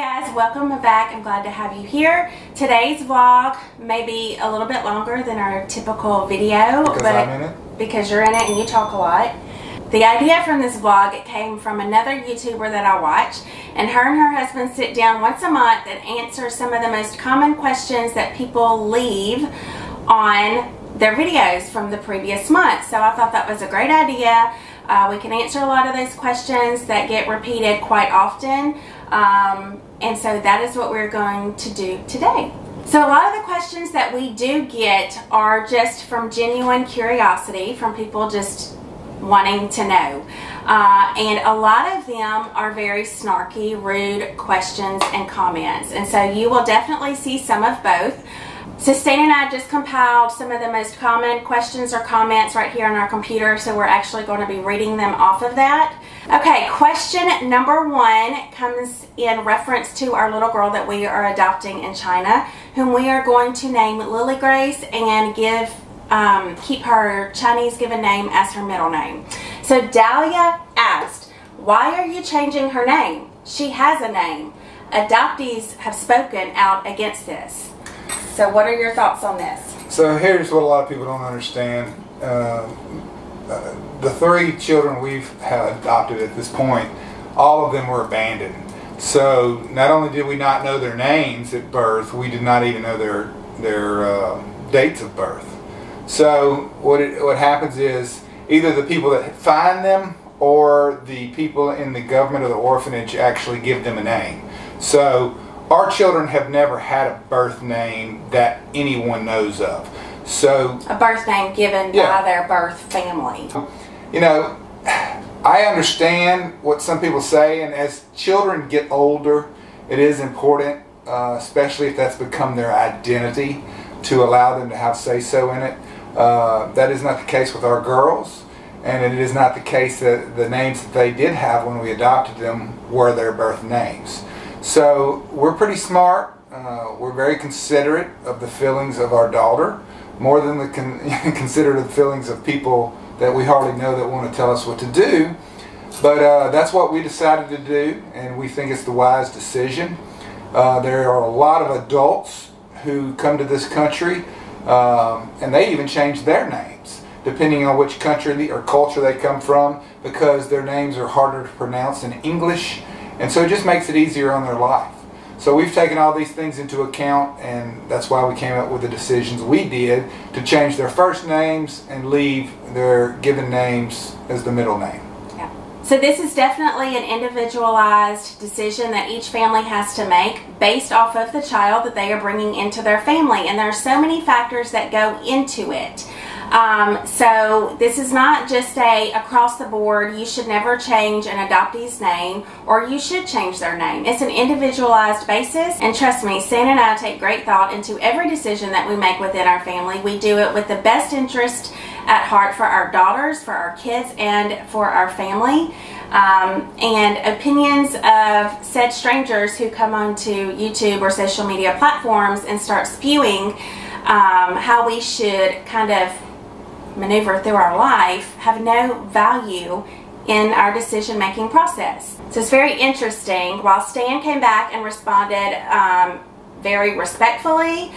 guys, welcome back. I'm glad to have you here. Today's vlog may be a little bit longer than our typical video. Because I'm in it? Because you're in it and you talk a lot. The idea from this vlog, it came from another YouTuber that I watch, and her husband sit down once a month and answer some of the most common questions that people leave on their videos from the previous month. So I thought that was a great idea. We can answer a lot of those questions that get repeated quite often, and so that is what we're going to do today. So a lot of the questions that we do get are just from genuine curiosity, from people just wanting to know, and a lot of them are very snarky, rude questions and comments, and so you will definitely see some of both. So Stan and I just compiled some of the most common questions or comments right here on our computer, so we're actually going to be reading them off of that. Okay, question number one comes in reference to our little girl that we are adopting in China, whom we are going to name Lily Grace and keep her Chinese given name as her middle name. So Dahlia asked, why are you changing her name? She has a name. Adoptees have spoken out against this. So what are your thoughts on this? So here's what a lot of people don't understand. The three children we've adopted at this point, all of them were abandoned. So not only did we not know their names at birth, we did not even know their dates of birth. So what happens is either the people that find them or the people in the government or the orphanage actually give them a name. So our children have never had a birth name that anyone knows of. So a birth name given by their birth family. You know, I understand what some people say, and as children get older, it is important, especially if that's become their identity, to allow them to have say-so in it. That is not the case with our girls, and it is not the case that the names that they did have when we adopted them were their birth names. So we're pretty smart. We're very considerate of the feelings of our daughter, more than considerate of the feelings of people that we hardly know that want to tell us what to do. But that's what we decided to do, and we think it's the wise decision. There are a lot of adults who come to this country, and they even change their names depending on which country or culture they come from, because their names are harder to pronounce in English. And so it just makes it easier on their life. So we've taken all these things into account, and that's why we came up with the decisions we did to change their first names and leave their given names as the middle name. Yeah. So this is definitely an individualized decision that each family has to make based off of the child that they are bringing into their family. And there are so many factors that go into it. So this is not just across the board, you should never change an adoptee's name, or you should change their name. It's an individualized basis, and trust me, Stan and I take great thought into every decision that we make within our family. We do it with the best interest at heart for our daughters, for our kids, and for our family. And opinions of said strangers who come onto YouTube or social media platforms and start spewing how we should kind of maneuver through our life have no value in our decision-making process. So it's very interesting. While Stan came back and responded very respectfully,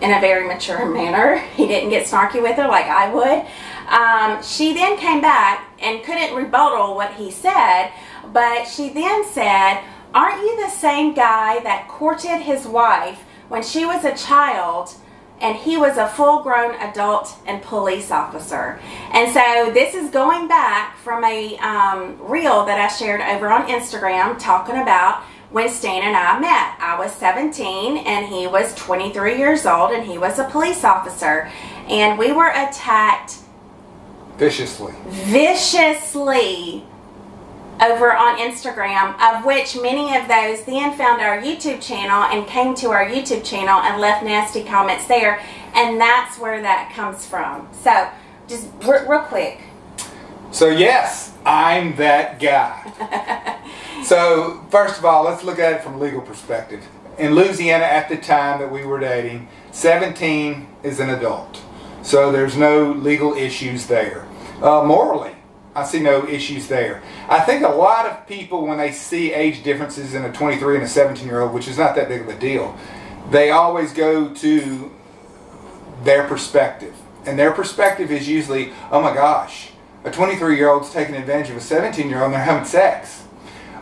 in a very mature manner. He didn't get snarky with her like I would. She then came back and couldn't rebuttal what he said, but she then said, "Aren't you the same guy that courted his wife when she was a child and he was a full-grown adult and police officer?" And so this is going back from a reel that I shared over on Instagram talking about when Stan and I met. I was 17 and he was 23 years old, and he was a police officer, and we were attacked viciously over on Instagram, of which many of those then found our YouTube channel and came to our YouTube channel and left nasty comments there, and that's where that comes from. So just real quick. So yes, I'm that guy. So first of all, let's look at it from a legal perspective. In Louisiana at the time that we were dating, 17 is an adult. So there's no legal issues there. Morally, no issues there. I think a lot of people, when they see age differences in a 23 and a 17-year-old, which is not that big of a deal, they always go to their perspective. And their perspective is usually, oh my gosh, a 23-year-old's taking advantage of a 17-year-old and they're having sex.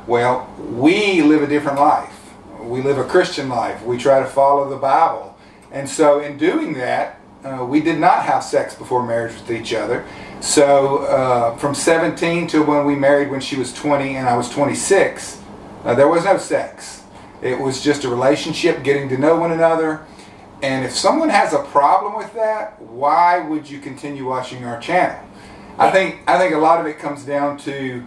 Well, we live a different life. We live a Christian life. We try to follow the Bible. And so in doing that, we did not have sex before marriage with each other. So from 17 to when we married when she was 20 and I was 26, there was no sex. It was just a relationship, getting to know one another. And if someone has a problem with that, why would you continue watching our channel? I think a lot of it comes down to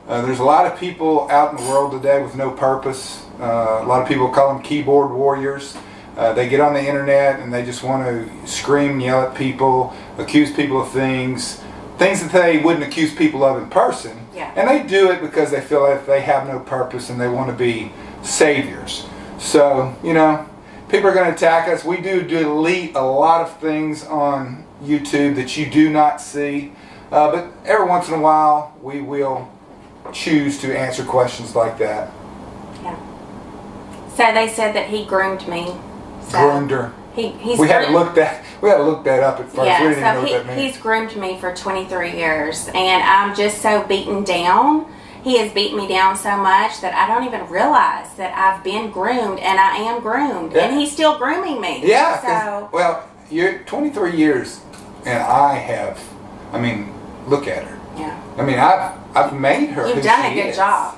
there's a lot of people out in the world today with no purpose. A lot of people call them keyboard warriors. They get on the internet and they just want to scream and yell at people, accuse people of things that they wouldn't accuse people of in person. Yeah. And they do it because they feel like they have no purpose and they want to be saviors. So, you know, people are going to attack us. We do delete a lot of things on YouTube that you do not see. But every once in a while, we will choose to answer questions like that. Yeah. So they said that he groomed me. So Groomed her. We had to look that up at first. Yeah, we didn't so know what that meant. he's groomed me for 23 years, and I'm just so beaten down. He has beaten me down so much that I don't even realize that I've been groomed, and I am groomed, Yeah. and he's still grooming me. Yeah. So, well, you're 23 years, and I mean, look at her. yeah. I mean, I've made her. You've done a good job.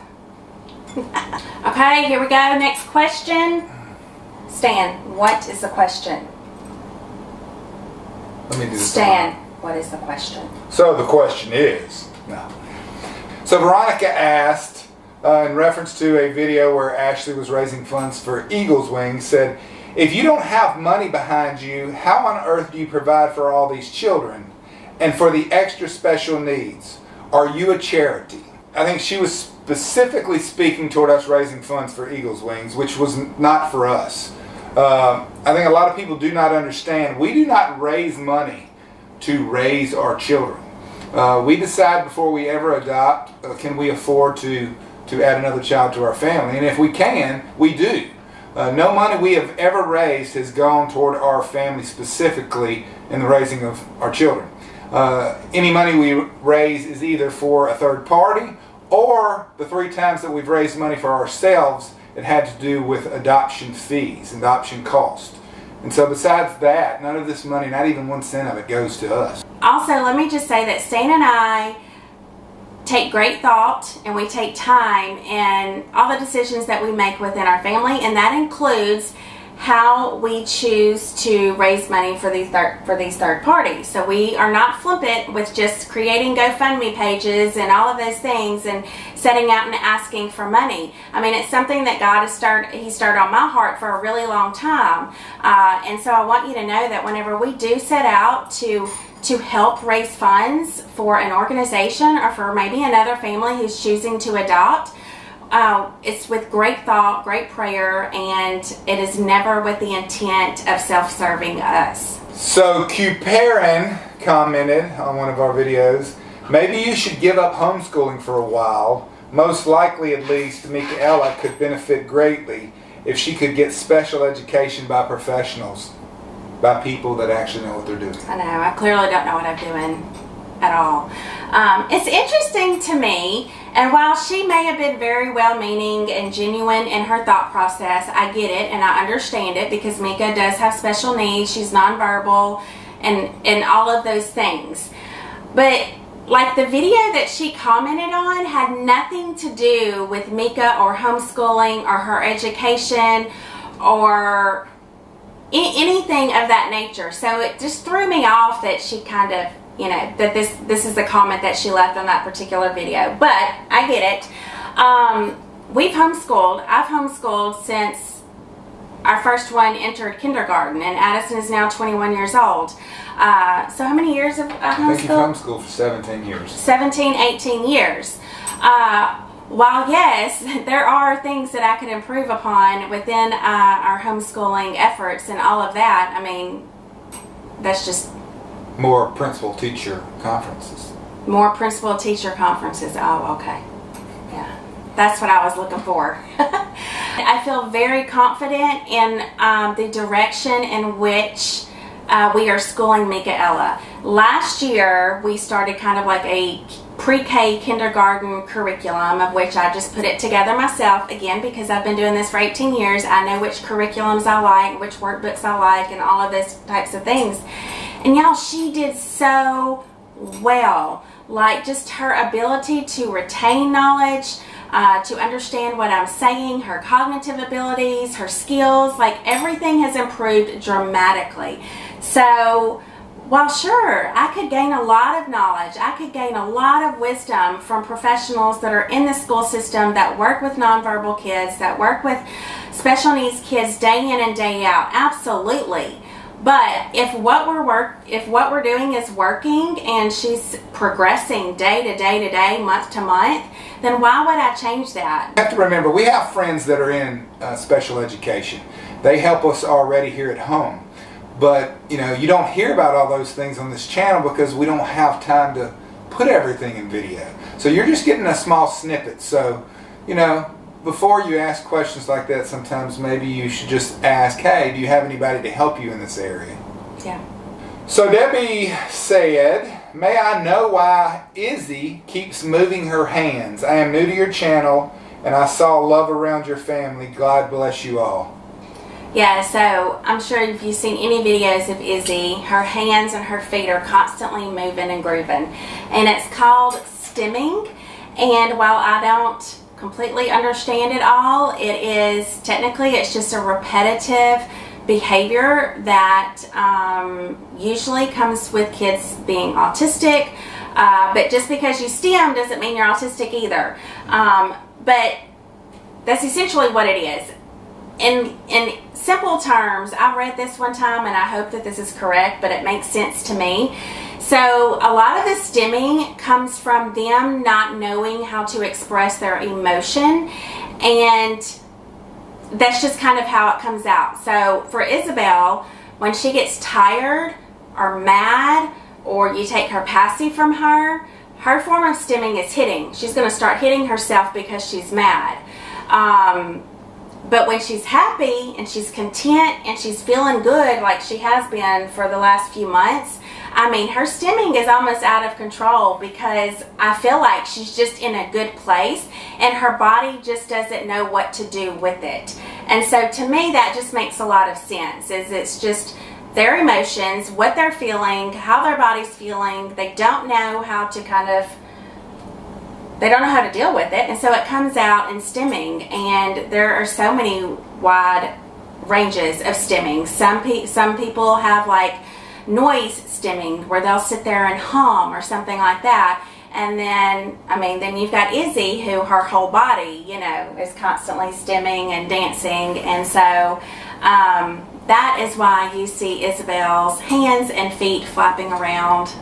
Okay, here we go. Next question. Stan, what is the question? Let me do this. Stan, what is the question? So the question is, no. So Veronica asked, in reference to a video where Ashley was raising funds for Eagle's Wings, said, if you don't have money behind you, how on earth do you provide for all these children and for the extra special needs? Are you a charity? I think she was specifically speaking toward us raising funds for Eagle's Wings, which was not for us. I think a lot of people do not understand. We do not raise money to raise our children. We decide before we ever adopt, can we afford to add another child to our family? And if we can, we do. No money we have ever raised has gone toward our family specifically in the raising of our children. Any money we raise is either for a third party, or the 3 times that we've raised money for ourselves, it had to do with adoption fees, adoption cost. And so besides that, none of this money, not even 1 cent of it, goes to us. Also, let me just say that Stan and I take great thought and we take time in all the decisions that we make within our family, and that includes how we choose to raise money for these third parties. So we are not flippant with just creating GoFundMe pages and all of those things and setting out and asking for money. I mean, it's something that God has started on my heart for a really long time. And so I want you to know that whenever we do set out to help raise funds for an organization or for maybe another family who's choosing to adopt, it's with great thought, great prayer, and it is never with the intent of self-serving us. So Cuparin commented on one of our videos, maybe you should give up homeschooling for a while. Most likely, at least, Mikaela could benefit greatly if she could get special education by professionals, by people that actually know what they're doing. I know, I clearly don't know what I'm doing at all. It's interesting to me, and while she may have been very well-meaning and genuine in her thought process, I get it and I understand it, because Mika does have special needs, she's nonverbal, and all of those things. But like the video that she commented on had nothing to do with Mika or homeschooling or her education or anything of that nature. So it just threw me off that she kind of, you know, that this is the comment that she left on that particular video. But I get it. We've homeschooled. I've homeschooled since our first one entered kindergarten, and Addison is now 21 years old. So how many years have I homeschooled? I think you've homeschooled for 17 years. 17, 18 years. While yes, there are things that I could improve upon within our homeschooling efforts and all of that, I mean, that's just... More principal-teacher conferences. More principal-teacher conferences. Oh, okay. Yeah, that's what I was looking for. I feel very confident in the direction in which we are schooling Mikaela. Last year, we started kind of like a pre-K kindergarten curriculum, of which I just put it together myself, again, because I've been doing this for 18 years. I know which curriculums I like, which workbooks I like, and all of those types of things. And y'all, she did so well. Like, just her ability to retain knowledge, to understand what I'm saying, her cognitive abilities, her skills, like everything has improved dramatically. So while sure, I could gain a lot of knowledge, I could gain a lot of wisdom from professionals that are in the school system, that work with nonverbal kids, that work with special needs kids day in and day out, absolutely. But if what we're doing is working and she's progressing day to day to day, month to month, then why would I change that? You have to remember, we have friends that are in special education. They help us already here at home. But, you know, you don't hear about all those things on this channel because we don't have time to put everything in video. So you're just getting a small snippet. So, you know, before you ask questions like that, sometimes maybe you should just ask, hey, do you have anybody to help you in this area? Yeah. So Debbie said, may I know why Izzy keeps moving her hands? I am new to your channel and I saw love around your family. God bless you all. Yeah, so I'm sure if you've seen any videos of Izzy, her hands and her feet are constantly moving and grooving. And it's called stimming. And while I don't completely understand it all, it is technically, it's just a repetitive behavior that usually comes with kids being autistic. But just because you stim doesn't mean you're autistic either. But that's essentially what it is. In simple terms, I read this one time and I hope that this is correct, but it makes sense to me. So a lot of the stimming comes from them not knowing how to express their emotion, and that's just kind of how it comes out. So for Isabel, when she gets tired or mad, or you take her passive from her, her form of stimming is hitting. She's going to start hitting herself because she's mad. But when she's happy and she's content and she's feeling good like she has been for the last few months, I mean, her stimming is almost out of control because I feel like she's just in a good place and her body just doesn't know what to do with it. And so to me, that just makes a lot of sense. It's just their emotions, what they're feeling, how their body's feeling. They don't know how to they don't know how to deal with it, and so it comes out in stimming. And there are so many wide ranges of stimming. Some people have like noise stimming where they'll sit there and hum or something like that. And then, I mean, then you've got Izzy, who her whole body, you know, is constantly stimming and dancing. And so that is why you see Isabel's hands and feet flapping around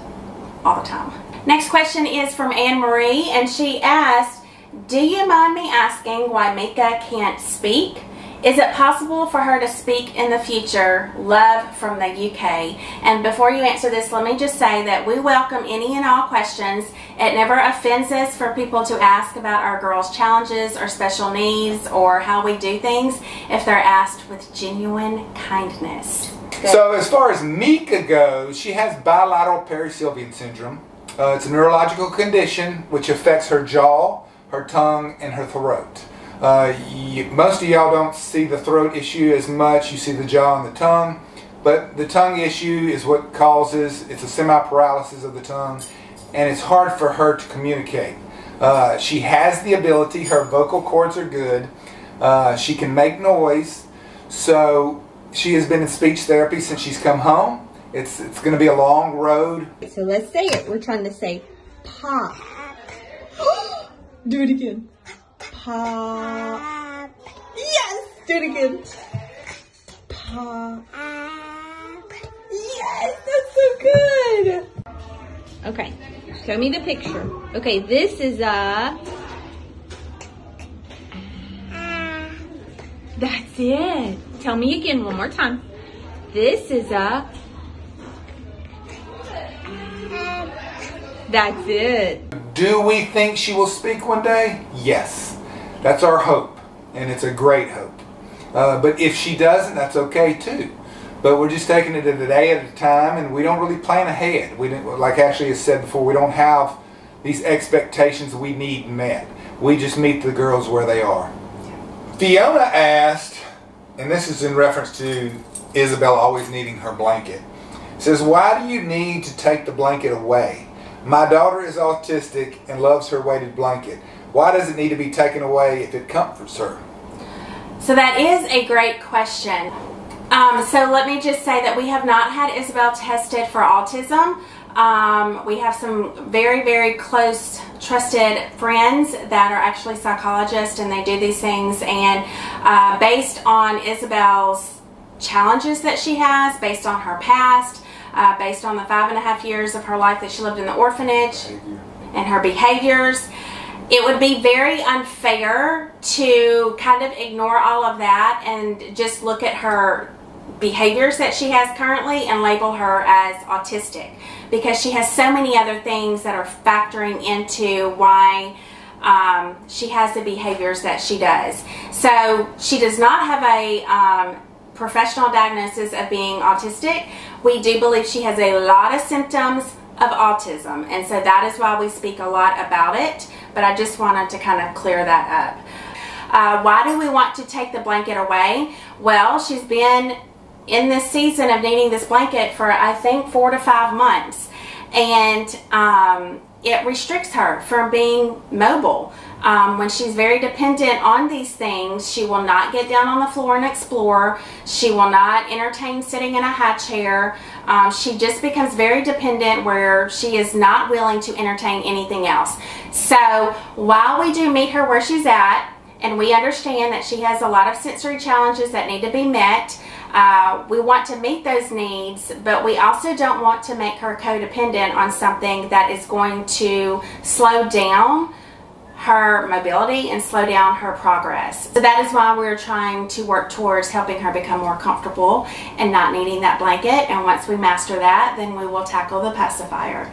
all the time. Next question is from Anne Marie, and she asked, do you mind me asking why Mika can't speak? Is it possible for her to speak in the future? Love from the UK. And before you answer this, let me just say that we welcome any and all questions. It never offends us for people to ask about our girls' challenges or special needs or how we do things if they're asked with genuine kindness. Good. So as far as Mika goes, she has bilateral perisylvian syndrome. It's a neurological condition which affects her jaw, her tongue, and her throat. Most of y'all don't see the throat issue as much. You see the jaw and the tongue. But the tongue issue is what causes, it's a semi-paralysis of the tongue, and it's hard for her to communicate. She has the ability, her vocal cords are good. She can make noise. So she has been in speech therapy since she's come home. It's going to be a long road. So let's say it. We're trying to say pop. Do it again. Pop. Yes! Do it again. Pop. Yes! That's so good! Okay. Show me the picture. Okay, this is a... That's it. Tell me again one more time. This is a... That's it. Do we think she will speak one day? Yes. That's our hope. And it's a great hope. But if she doesn't, that's okay too. But we're just taking it a day at a time, and we don't really plan ahead. We didn't, like Ashley has said before, we don't have these expectations we need met. We just meet the girls where they are. Fiona asked, and this is in reference to Isabel always needing her blanket. It says, why do you need to take the blanket away? My daughter is autistic and loves her weighted blanket. Why does it need to be taken away if it comforts her? So that is a great question. So let me just say that we have not had Isabel tested for autism. We have some very, very close, trusted friends that are actually psychologists, and they do these things. And based on Isabel's challenges that she has, based on her past, based on the 5.5 years of her life that she lived in the orphanage, and her behaviors, it would be very unfair to kind of ignore all of that and just look at her behaviors that she has currently and label her as autistic, because she has so many other things that are factoring into why she has the behaviors that she does. So she does not have a professional diagnosis of being autistic. We do believe she has a lot of symptoms of autism, and so that is why we speak a lot about it, but I just wanted to kind of clear that up. Why do we want to take the blanket away? Well, she's been in this season of needing this blanket for, I think, 4 to 5 months, and it restricts her from being mobile. When she's very dependent on these things, she will not get down on the floor and explore. She will not entertain sitting in a high chair. She just becomes very dependent, where she is not willing to entertain anything else. So while we do meet her where she's at, and we understand that she has a lot of sensory challenges that need to be met, we want to meet those needs, but we also don't want to make her codependent on something that is going to slow down her mobility and slow down her progress. So that is why we're trying to work towards helping her become more comfortable and not needing that blanket. And once we master that, then we will tackle the pacifier.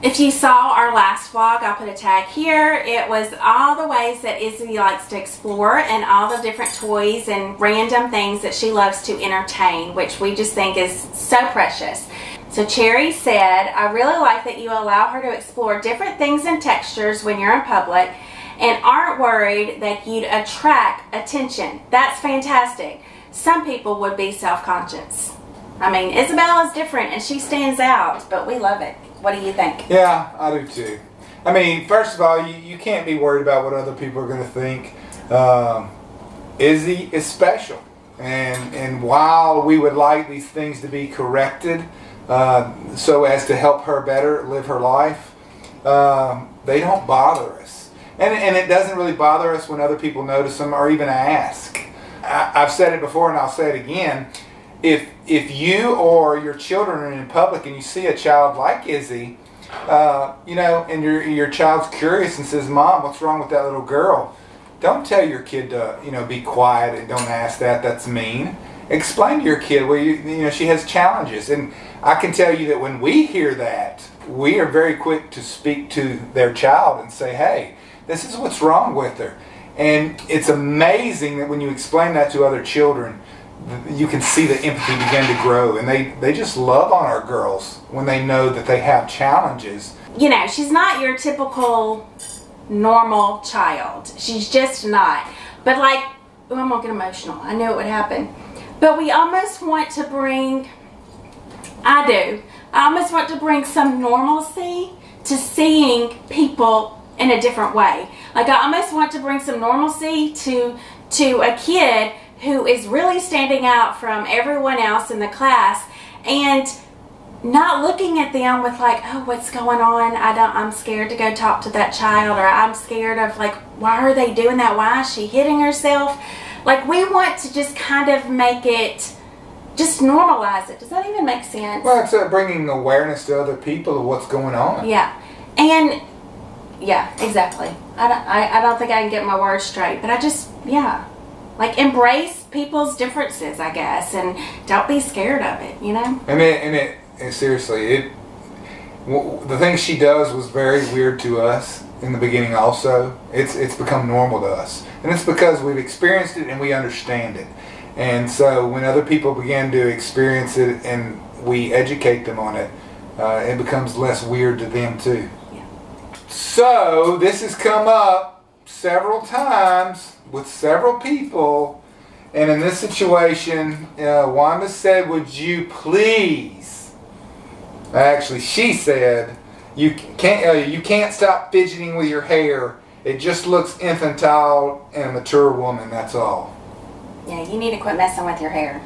If you saw our last vlog, I'll put a tag here. It was all the ways that Izzy likes to explore and all the different toys and random things that she loves to entertain, which we just think is so precious. So Cherry said, I really like that you allow her to explore different things and textures when you're in public and aren't worried that you'd attract attention. That's fantastic. Some people would be self-conscious. I mean, Isabel is different and she stands out, but we love it. What do you think? Yeah, I do too. I mean, first of all, you can't be worried about what other people are going to think. Izzy is special. And while we would like these things to be corrected, so as to help her better live her life, they don't bother us. And it doesn't really bother us when other people notice them or even ask. I've said it before and I'll say it again. If you or your children are in public and you see a child like Izzy, you know, and your child's curious and says, Mom, what's wrong with that little girl? Don't tell your kid to, you know, be quiet and don't ask that. That's mean. Explain to your kid, well, you know, she has challenges. And I can tell you that when we hear that, we are very quick to speak to their child and say, hey, this is what's wrong with her. And it's amazing that when you explain that to other children, you can see the empathy begin to grow. And they just love on our girls when they know that they have challenges. You know, she's not your typical normal child. She's just not. But like, oh, I'm gonna get emotional. I knew it would happen. But we almost want to bring, I almost want to bring some normalcy to seeing people in a different way. Like, I almost want to bring some normalcy to a kid who is really standing out from everyone else in the class and not looking at them with like, oh, what's going on? I'm scared to go talk to that child, or I'm scared of like, why are they doing that? Why is she hitting herself? Like, we want to just kind of make it, just normalize it. Does that even make sense? Well, it's bringing awareness to other people of what's going on. Yeah. And, yeah, exactly. I don't think I can get my words straight, but I just, yeah. Like, embrace people's differences, I guess, and don't be scared of it, you know? And seriously, The thing she does was very weird to us in the beginning also. It's become normal to us. And it's because we've experienced it and we understand it. And so when other people begin to experience it and we educate them on it, it becomes less weird to them too. Yeah. So this has come up several times with several people. And in this situation, Wanda said, would you please, actually she said, you can't stop fidgeting with your hair. It just looks infantile in a mature woman, that's all. Yeah, you need to quit messing with your hair.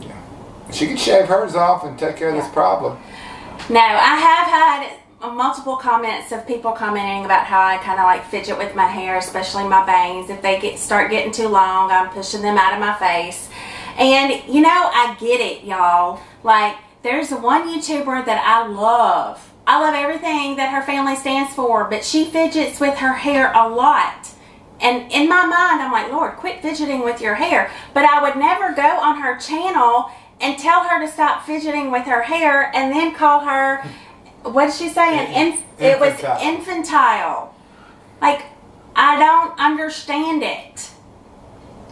Yeah. She could shave hers off and take care of this problem. No, I have had multiple comments of people commenting about how I kind of like fidget with my hair, especially my bangs. If they start getting too long, I'm pushing them out of my face. And, you know, I get it, y'all. Like, there's one YouTuber that I love. I love everything that her family stands for, but she fidgets with her hair a lot. And in my mind, I'm like, Lord, quit fidgeting with your hair. But I would never go on her channel and tell her to stop fidgeting with her hair and then call her, what did she say? It was infantile. Like, I don't understand it.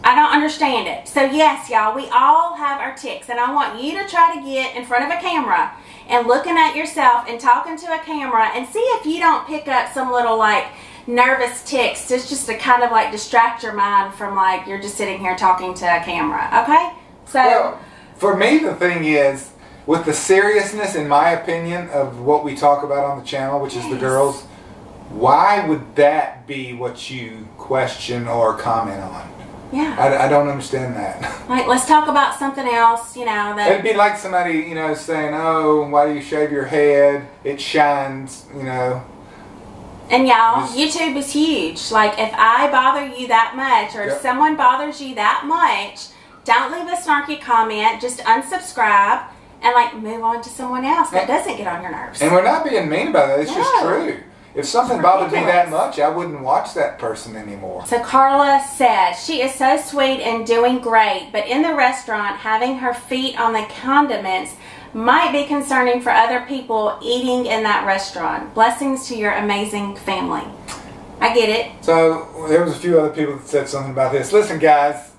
I don't understand it. So yes, y'all, we all have our tics, and I want you to try to get in front of a camera and looking at yourself and talking to a camera and see if you don't pick up some little like nervous tics just to kind of like distract your mind from like you're just sitting here talking to a camera. Okay? So well, for me the thing is, with the seriousness, in my opinion, of what we talk about on the channel, which is the girls, why would that be what you question or comment on? Yeah. I don't understand that. Like, let's talk about something else, you know. That it'd be like somebody, you know, saying, oh, why do you shave your head? It shines, you know. And y'all, YouTube is huge. Like, if I bother you that much, or if someone bothers you that much, don't leave a snarky comment. Just unsubscribe and, like, move on to someone else that doesn't get on your nerves. And we're not being mean about it. It's just true. If something bothered me that much, I wouldn't watch that person anymore. So Carla says, she is so sweet and doing great, but in the restaurant, having her feet on the condiments might be concerning for other people eating in that restaurant. Blessings to your amazing family. I get it. So there was a few other people that said something about this. Listen, guys,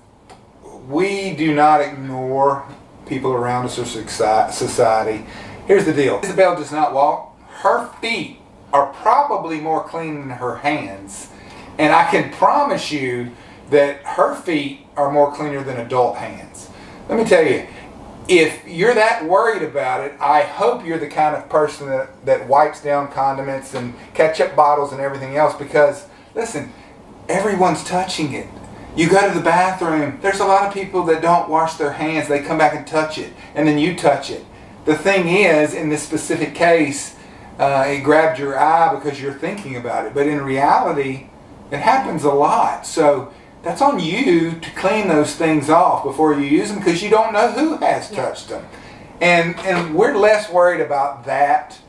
we do not ignore people around us or society. Here's the deal. Isabel does not walk. Her feet are probably more clean than her hands, and I can promise you that her feet are more cleaner than adult hands. Let me tell you, if you're that worried about it, I hope you're the kind of person that wipes down condiments and ketchup bottles and everything else, because listen, everyone's touching it. You go to the bathroom, there's a lot of people that don't wash their hands. They come back and touch it, and then you touch it. The thing is, in this specific case, it grabbed your eye because you're thinking about it. But in reality, it happens a lot. So that's on you to clean those things off before you use them, because you don't know who has touched them. And we're less worried about that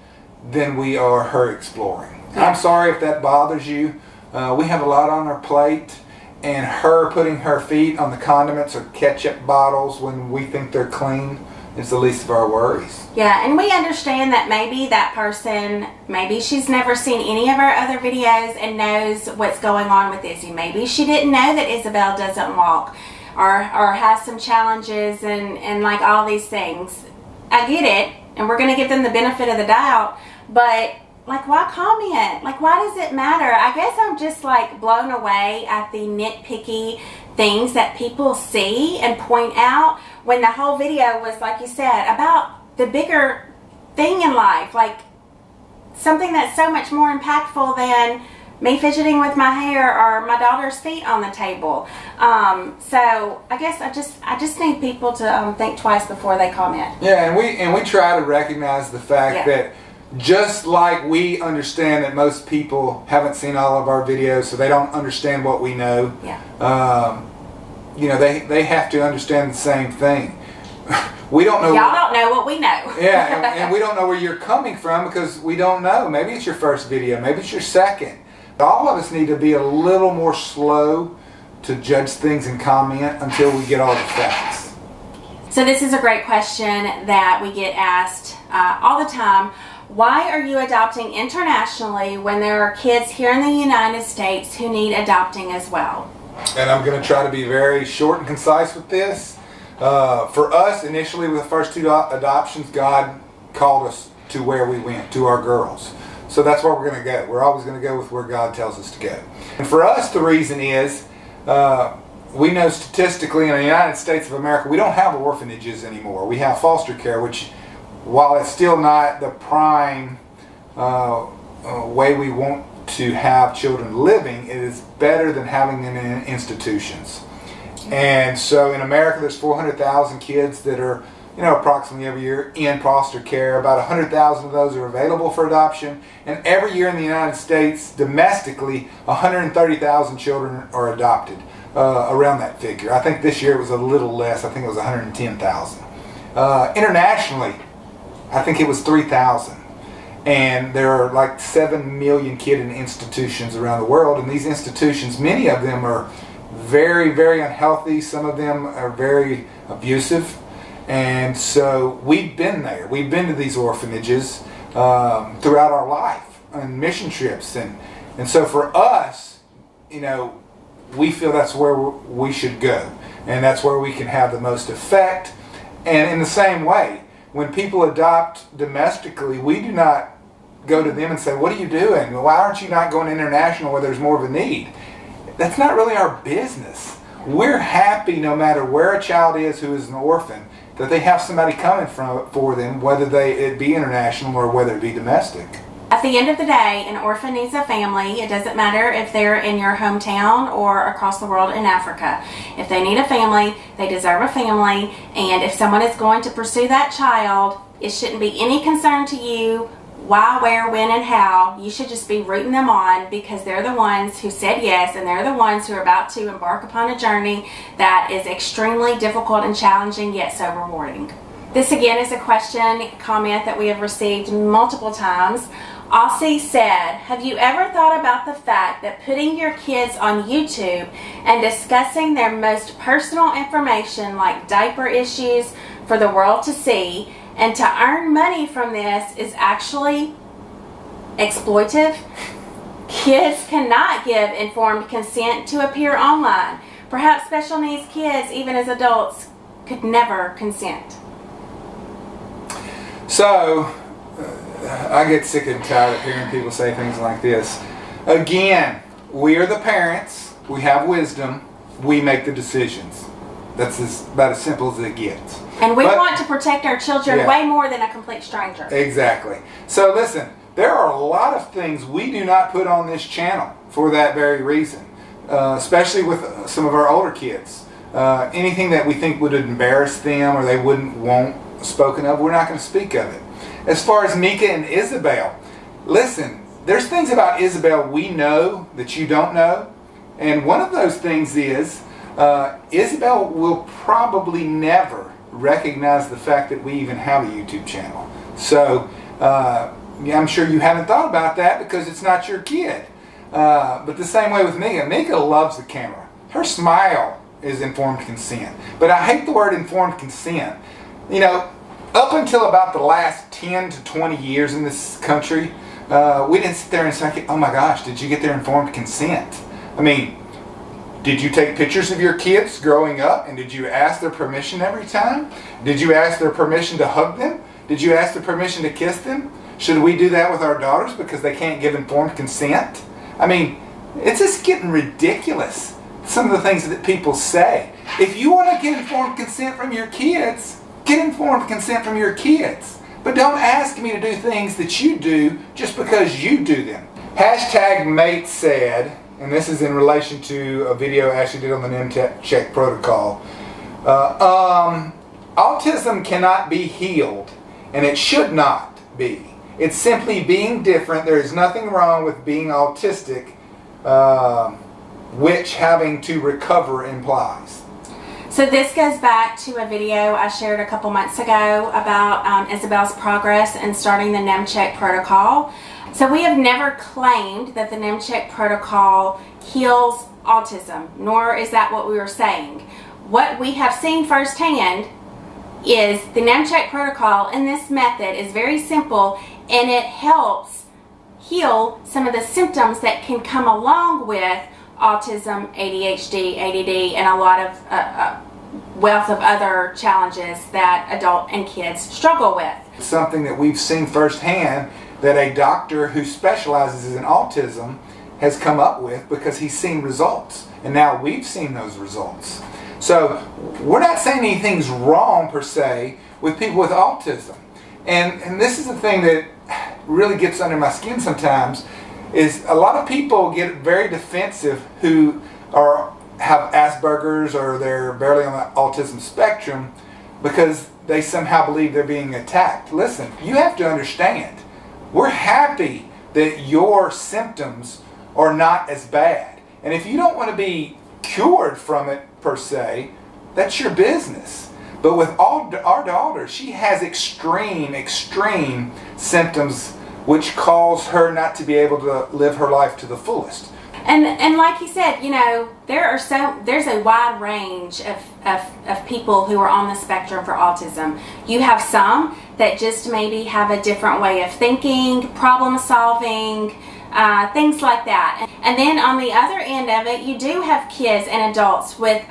than we are her exploring. I'm sorry if that bothers you. We have a lot on our plate, and her putting her feet on the condiments or ketchup bottles when we think they're clean is the least of our worries. Yeah, and we understand that maybe that person, maybe she's never seen any of our other videos and knows what's going on with Izzy. Maybe she didn't know that Isabel doesn't walk or has some challenges and like all these things. I get it, and we're going to give them the benefit of the doubt, but like, why comment? Like, why does it matter? I guess I'm just like blown away at the nitpicky things that people see and point out, when the whole video was, like you said, about the bigger thing in life, like something that's so much more impactful than me fidgeting with my hair or my daughter's feet on the table. So I guess I just need people to think twice before they comment. Yeah, and we try to recognize the fact that just like we understand that most people haven't seen all of our videos, so they don't understand what we know. Yeah. You know, they have to understand the same thing. We don't know. Y'all don't know what we know. Yeah, and we don't know where you're coming from because we don't know. Maybe it's your first video. Maybe it's your second. All of us need to be a little more slow to judge things and comment until we get all the facts. So this is a great question that we get asked all the time, why are you adopting internationally when there are kids here in the United States who need adopting as well? And I'm going to try to be very short and concise with this. For us, initially with the first 2 adoptions, God called us to where we went, to our girls. So that's where we're going to go. We're always going to go with where God tells us to go. And for us, the reason is we know statistically in the United States of America, we don't have orphanages anymore. We have foster care, which, while it's still not the prime way we want to have children living, it is better than having them in institutions. And so in America, there's 400,000 kids that are, approximately every year in foster care. About 100,000 of those are available for adoption. And every year in the United States, domestically, 130,000 children are adopted, around that figure. I think this year it was a little less. I think it was 110,000. Internationally, I think it was 3,000. And there are like 7 million kids in institutions around the world. And these institutions, many of them are very, very unhealthy. Some of them are very abusive. And so we've been there. We've been to these orphanages throughout our life on mission trips. And so for us, we feel that's where we should go. And that's where we can have the most effect. And in the same way, when people adopt domestically, we do not go to them and say, what are you doing? Why aren't you not going international where there's more of a need? That's not really our business. We're happy no matter where a child is who is an orphan, that they have somebody coming for them, whether it be international or whether it be domestic. At the end of the day, an orphan needs a family. It doesn't matter if they're in your hometown or across the world in Africa. If they need a family, they deserve a family. And if someone is going to pursue that child, it shouldn't be any concern to you why, where, when, and how. You should just be rooting them on because they're the ones who said yes, and they're the ones who are about to embark upon a journey that is extremely difficult and challenging, yet so rewarding. This again is a comment that we have received multiple times. Aussie said, have you ever thought about the fact that putting your kids on YouTube and discussing their most personal information like diaper issues for the world to see and to earn money from this is actually exploitive? Kids cannot give informed consent to appear online. Perhaps special needs kids, even as adults, could never consent. So, I get sick and tired of hearing people say things like this. Again, we are the parents. We have wisdom. We make the decisions. That's about as simple as it gets. And we want to protect our children way more than a complete stranger. Exactly. So listen, there are a lot of things we do not put on this channel for that very reason. Especially with some of our older kids. Anything that we think would embarrass them or they wouldn't want spoken of, we're not going to speak of it. As far as Mika and Isabel, listen, there's things about Isabel we know that you don't know. And one of those things is Isabel will probably never recognize the fact that we even have a YouTube channel. So I'm sure you haven't thought about that because it's not your kid. But the same way with Mika. Mika loves the camera. Her smile is informed consent. But I hate the word informed consent. Up until about the last 10 to 20 years in this country, we didn't sit there and say, oh my gosh, did you get their informed consent? I mean, did you take pictures of your kids growing up and did you ask their permission every time? Did you ask their permission to hug them? Did you ask their permission to kiss them? Should we do that with our daughters because they can't give informed consent? I mean, it's just getting ridiculous, some of the things that people say. If you want to get informed consent from your kids, get informed consent from your kids. But don't ask me to do things that you do just because you do them. #mate said, and this is in relation to a video Ashley did on the NIM-check protocol. Autism cannot be healed, and it should not be. It's simply being different. There is nothing wrong with being autistic, which having to recover implies. So this goes back to a video I shared a couple months ago about Isabel's progress in starting the NIM-check protocol. So we have never claimed that the NIM-check protocol heals autism, nor is that what we were saying. What we have seen firsthand is the name-check protocol, and this method is very simple, and it helps heal some of the symptoms that can come along with autism, ADHD, ADD, and a lot of wealth of other challenges that adult and kids struggle with. Something that we've seen firsthand that a doctor who specializes in autism has come up with because he's seen results. And now we've seen those results. So we're not saying anything's wrong per se with people with autism. And this is the thing that really gets under my skin sometimes, is a lot of people get very defensive who have Asperger's or they're barely on the autism spectrum because they somehow believe they're being attacked. Listen, you have to understand, we're happy that your symptoms are not as bad. And if you don't want to be cured from it per se, that's your business. But with our daughter, she has extreme symptoms which cause her not to be able to live her life to the fullest. And like you said, you know, there's a wide range of people who are on the spectrum for autism. You have some that just maybe have a different way of thinking, problem solving, things like that. And then on the other end of it, you do have kids and adults with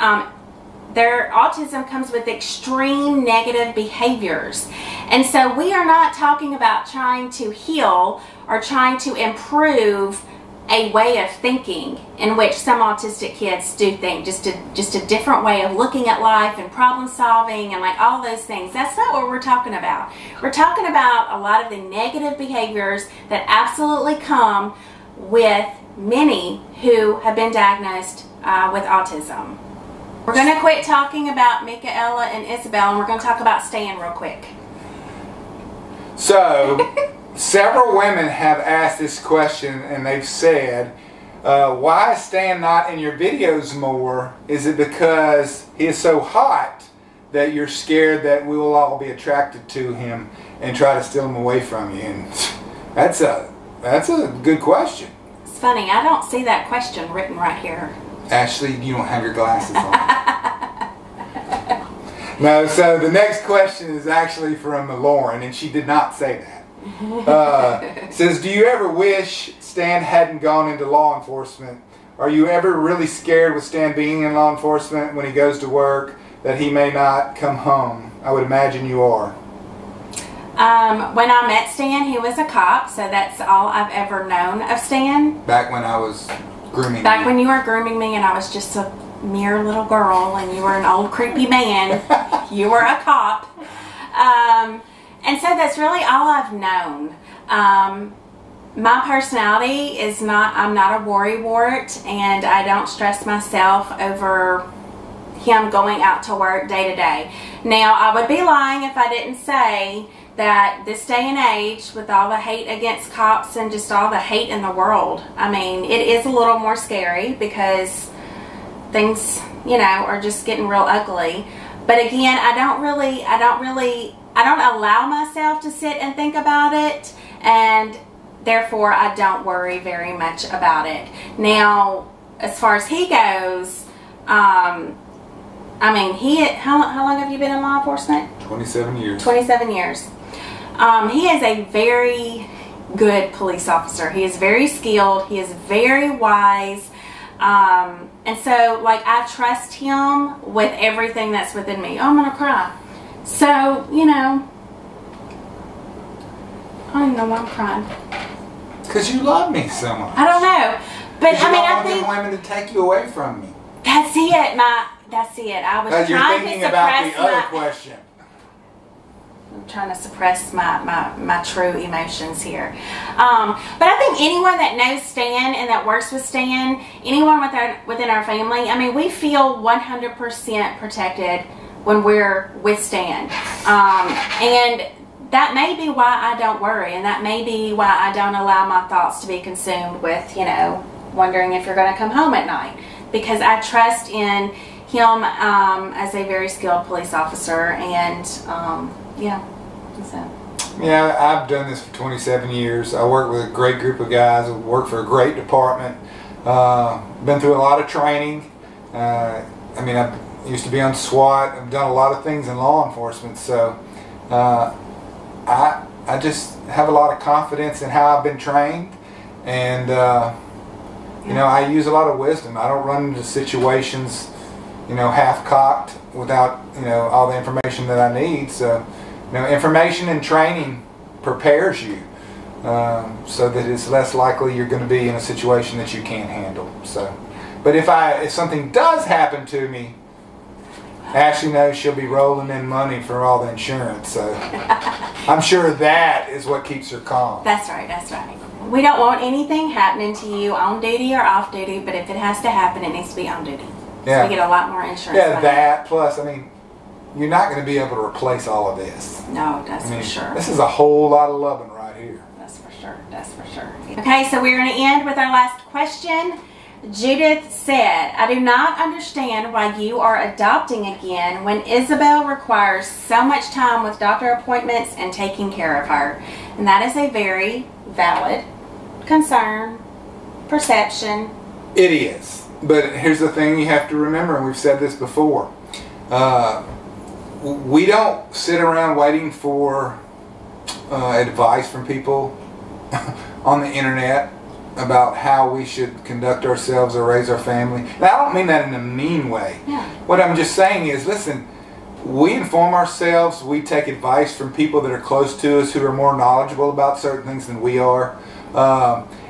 their autism comes with extreme negative behaviors. And so we are not talking about trying to heal or trying to improve a way of thinking in which some autistic kids do think, just a different way of looking at life and problem solving and like all those things. That's not what we're talking about. We're talking about a lot of the negative behaviors that absolutely come with many who have been diagnosed with autism. We're going to quit talking about Michaela and Isabel, and we're going to talk about Stan real quick. So, several women have asked this question, and they've said, why is Stan not in your videos more? Is it because he is so hot that you're scared that we will all be attracted to him and try to steal him away from you? And that's a good question. It's funny, I don't see that question written right here. Ashley, you don't have your glasses on. No, so the next question is actually from Lauren, and she did not say that. Says, do you ever wish Stan hadn't gone into law enforcement? Are you ever really scared with Stan being in law enforcement when he goes to work that he may not come home? I would imagine you are. When I met Stan, he was a cop, so that's all I've ever known of Stan. Back when I was grooming Back when you were grooming me and I was just a mere little girl and you were an old creepy man, you were a cop. And so that's really all I've known. My personality is I'm not a worrywart, and I don't stress myself over him going out to work day to day. Now, I would be lying if I didn't say that this day and age, with all the hate against cops and just all the hate in the world, I mean, it is a little more scary because things, you know, are just getting real ugly. But again, I don't allow myself to sit and think about it, and therefore I don't worry very much about it. Now, as far as he goes, I mean, how long have you been in law enforcement? 27 years. 27 years. He is a very good police officer. He is very skilled. He is very wise. And so, like, I trust him with everything that's within me. Oh, I'm going to cry. So, you know, I don't even know why I'm crying. Because you love me so much. I don't know. But, I mean, I think... you don't want them women to take you away from me. That's it. That's it. I was trying to suppress about the other question. I'm trying to suppress my true emotions here. But I think anyone that knows Stan and that works with Stan, anyone within our family, I mean, we feel 100% protected when we're with Stan. And that may be why I don't worry, and that may be why I don't allow my thoughts to be consumed with, you know, wondering if you're going to come home at night. Because I trust in him as a very skilled police officer, and yeah. So. Yeah, I've done this for 27 years. I work with a great group of guys. I work for a great department. Been through a lot of training. I mean, I used to be on SWAT. I've done a lot of things in law enforcement, so I just have a lot of confidence in how I've been trained, and you know, I use a lot of wisdom. I don't run into situations, you know, half-cocked without, you know, all the information that I need. So, you know, information and training prepares you so that it's less likely you're going to be in a situation that you can't handle. So, but if something does happen to me, Ashley knows she'll be rolling in money for all the insurance. So I'm sure that is what keeps her calm. That's right. That's right. We don't want anything happening to you on duty or off duty, but if it has to happen, it needs to be on duty. Yeah. So we get a lot more insurance. Yeah, money. that plus, I mean, you're not going to be able to replace all of this. No, that's I mean, for sure. This is a whole lot of loving right here. That's for sure. That's for sure. Okay, so we're going to end with our last question. Judith said, I do not understand why you are adopting again when Isabel requires so much time with doctor appointments and taking care of her. And that is a very valid concern, perception. It is. But here's the thing you have to remember, and we've said this before. We don't sit around waiting for advice from people on the internet about how we should conduct ourselves or raise our family. Now, I don't mean that in a mean way. Yeah. What I'm just saying is, listen, we inform ourselves, we take advice from people that are close to us who are more knowledgeable about certain things than we are.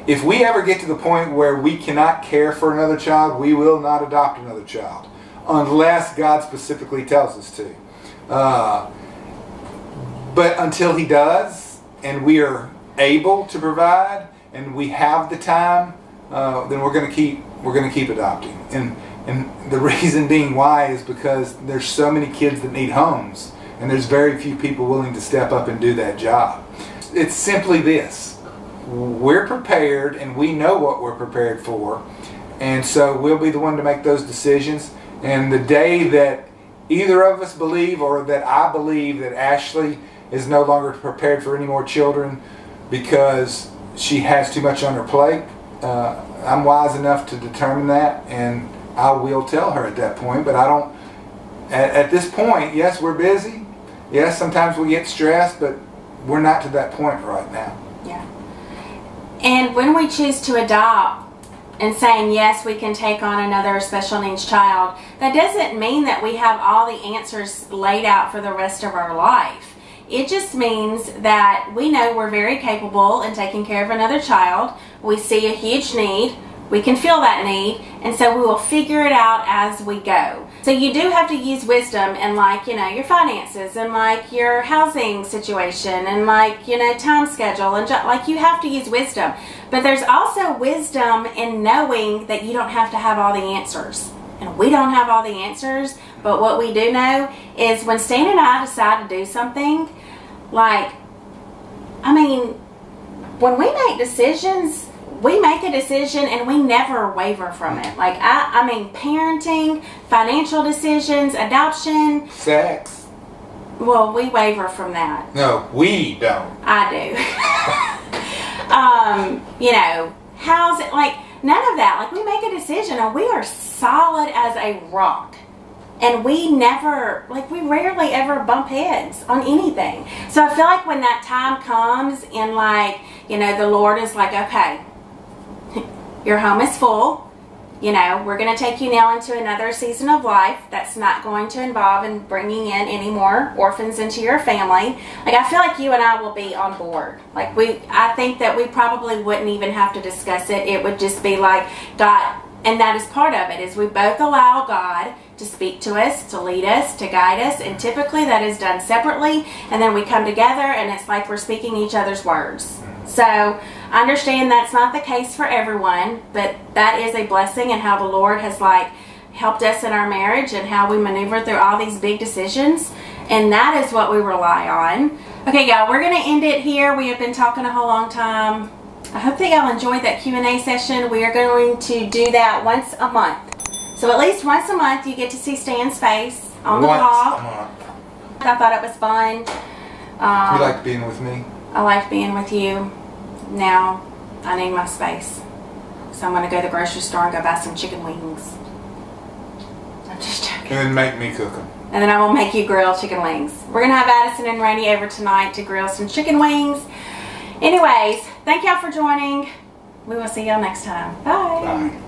If we ever get to the point where we cannot care for another child, we will not adopt another child unless God specifically tells us to. But until He does, and we are able to provide, and we have the time, then we're going to keep adopting. And the reason being why is because there's so many kids that need homes, and there's very few people willing to step up and do that job. It's simply this. We're prepared, and we know what we're prepared for, and so we'll be the one to make those decisions. And the day that either of us believe, or that I believe, that Ashley is no longer prepared for any more children because she has too much on her plate, I'm wise enough to determine that, and I will tell her at that point. But I don't, at this point, yes, we're busy. Yes, sometimes we get stressed, but we're not to that point right now. Yeah. And when we choose to adopt and saying, yes, we can take on another special needs child, that doesn't mean that we have all the answers laid out for the rest of our life. It just means that we know we're very capable in taking care of another child. We see a huge need. We can feel that need. And so we will figure it out as we go. So you do have to use wisdom in, like, you know, your finances, and like your housing situation, and like, you know, time schedule, and like you have to use wisdom. But there's also wisdom in knowing that you don't have to have all the answers. And we don't have all the answers, but what we do know is when Stan and I decide to do something, like, I mean, when we make decisions, we make a decision and we never waver from it. Like, I mean, parenting, financial decisions, adoption. Sex. Well, we waver from that. No, we don't. I do. You know, how's it, like, none of that. Like, we make a decision and we are solid as a rock. And we never, like, we rarely ever bump heads on anything. So I feel like when that time comes and, like, you know, the Lord is like, okay, your home is full. You know, we're going to take you now into another season of life that's not going to involve in bringing in any more orphans into your family. Like, I feel like you and I will be on board. Like, I think that we probably wouldn't even have to discuss it. It would just be like, God, and that is part of it, is we both allow God to speak to us, to lead us, to guide us, and typically that is done separately, and then we come together and it's like we're speaking each other's words. So I understand that's not the case for everyone, but that is a blessing, and how the Lord has, like, helped us in our marriage and how we maneuver through all these big decisions, and that is what we rely on. Okay, y'all, we're going to end it here. We have been talking a whole long time. I hope that y'all enjoyed that Q&A session. We are going to do that once a month. So at least once a month you get to see Stan's face on the vlog. I thought it was fun. You liked being with me? I liked being with you. Now I need my space. So I'm going to go to the grocery store and go buy some chicken wings. And then make me cook them. And then I will make you grilled chicken wings. We're going to have Addison and Rainey over tonight to grill some chicken wings. Anyways, thank y'all for joining. We will see y'all next time. Bye. Bye.